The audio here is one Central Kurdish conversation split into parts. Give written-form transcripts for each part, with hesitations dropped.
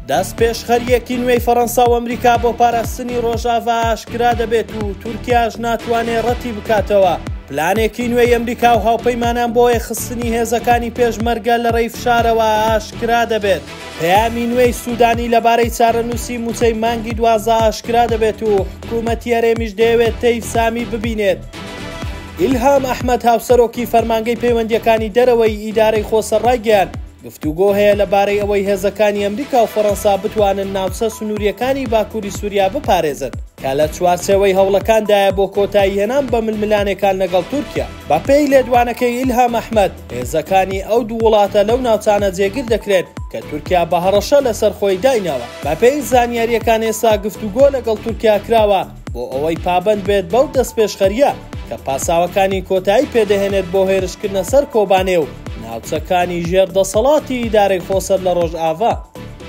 دەست پێشخەریەکی نوێی فەڕەنسا و ئەمریکا بۆ پاراستنی ڕۆژاوا ئاشکرا دەبێت و تورکیاش ناتوانێت ڕەتی بکاتەوە. پلانێکی نوێی ئەمریکا و هاوپەیمانان بۆ خستنی هێزەکانی پێشمەرگە لە ڕێی فشارەوە ئاشکرا دەبێت. پەیامی نوێی سوودانی لەبارەی چارەنووسی موچەی مانگی 12 ئاشکرا دەبێت و حکوومەتی هەرێمیش دەیەوێت تەیف سامی ببینێت. ئیلهام ئەحمەد هاوسەرۆکی فەرمانگەی پەیوەندیەکانی دەرەوەی ئیدارەی خۆسەرڕای گەیاند گفتوگۆ هەیە لەبارەی ئەوەی هێزەکانی ئەمریکا و فەڕەنسا بتوانن ناوچە سنووریەکانی باکووری سووریا بپارێزن کە لە چوارچێوەی هەوڵەکاندایە بۆ کۆتایی هێنان بە ململانێکان لەگەڵ تورکیا. بەپێی لێدوانەکەی ئیلهام ئەحمەد هێزەکانی ئەو دوو وڵاتە لەو ناوچانە جێگیر دەکرێت کە تورکیا بە هەڕەشە لەسەر خۆی دایناوە. بەپێی زانیاریەکان ئێستا گفتوگۆ لەگەڵ تورکیا کراوە بۆ ئەوەی پابەند بێت بەو دەستپێشخەریە کە پاساوەکانی کۆتایی پێدەهێنێت بۆ هێرشکردنە سەر کۆبانێ و ناوچەکانی ژێردەسەڵاتی ئیدارەی خۆسەر لە ڕۆژئاوا.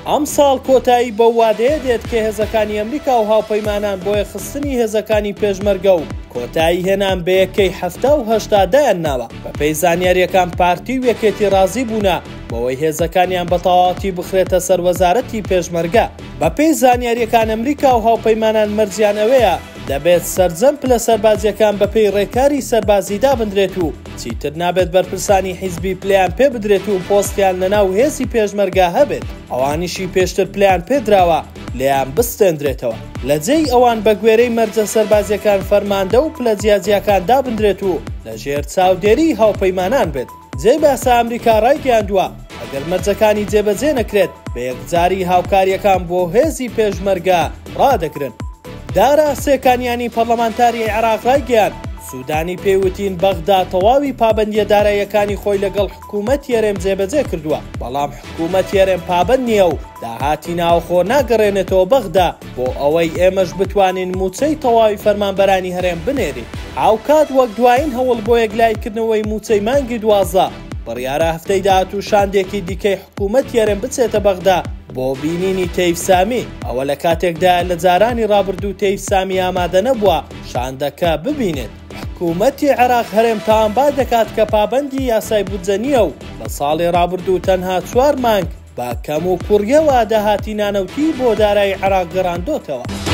ئەم ساڵ کۆتایی بەو وادەیە دێت کە هێزەکانی ئەمریکا و هاوپەیمانان بۆ خستنی هێزەکانی پێشمەرگە و کۆتایی هێنان بە یەکەی 1970 دایانناوە. بەپێی زانیاریەکان پارتی و یەکێتی ڕازی بوونە بەوەی هێزەکانیان بە تەواوەتی بخرێتە سەر وەزارەتی پێشمەرگە. بەپێی زانیاریەکان ئەمریکا و هاوپەیمانان مەرجیان ئەوەیە دەبێت سەرجەم پلە سەربازیەکان بەپێی ڕێکاری سەربازیدا بندرێت و چیتر نابێت بەرپرسانی حیزبی پلیان پێ بدرێت و پۆستیان لەناو هێزی پێشمەرگە هەبێت. ئەوانیشی پێشتر پلیان پێدراوە لێیان بستێنرێتەوە. لە جێی ئەوان بە گوێرەی مەرجە سەربازیەکان فەرماندە و پلە جیاجیەکان دابدرێت و لە ژێر چاودێری هاوپەیمانان بێت. جێی باسا ئەمریکا ڕایگەیاندووە ئەگەر مەرجەکانی جێبەجێ نەکرێت بە یەکجاری هاوکاریەکان بۆ هێزی پێشمەرگە ڕادەگرن. دارا سێکانیانی پەرلەمانتاری عێراق ڕایگەیاند سوودانی پێیوتین بەغدا تەواوی پابەندیە داراییەکانی خۆی لەگەڵ حکوومەتی هەرێم جێبەجێ کردووە، بەڵام حکوومەتی هەرێم پابەند نییە و داهاتی ناوخۆ ناگەڕێنێتەوە بەغدا بۆ ئەوەی ئێمەش بتوانین موچەی تەواوی فەرمانبەرانی هەرێم بنێرین. هاوکات وەک دوایین هەوڵ بۆ یەکلایکردنەوەی موچەی مانگی 12 بڕیارە هەفتەی داهات و شاندێکی دیکەی حکوومەتی هەرێم بچێتە بەغدا بۆ بینینی تەیف سامی. ئەوە لە کاتێکدا لە جارانی ڕابردوو تەیف سامی ئامادە نەبووە شاندەکە ببینێت. حکوومەتی عێراق هەرێم تاوانبار دەکات کە پابەندی یاسای بودجە نییە و لە ساڵی ڕابردوو تەنها 4 مانگ بە کەم و کوڕیەوە داهاتی نانەوتی بۆ دارایی عێراق گەڕاندۆتەوە.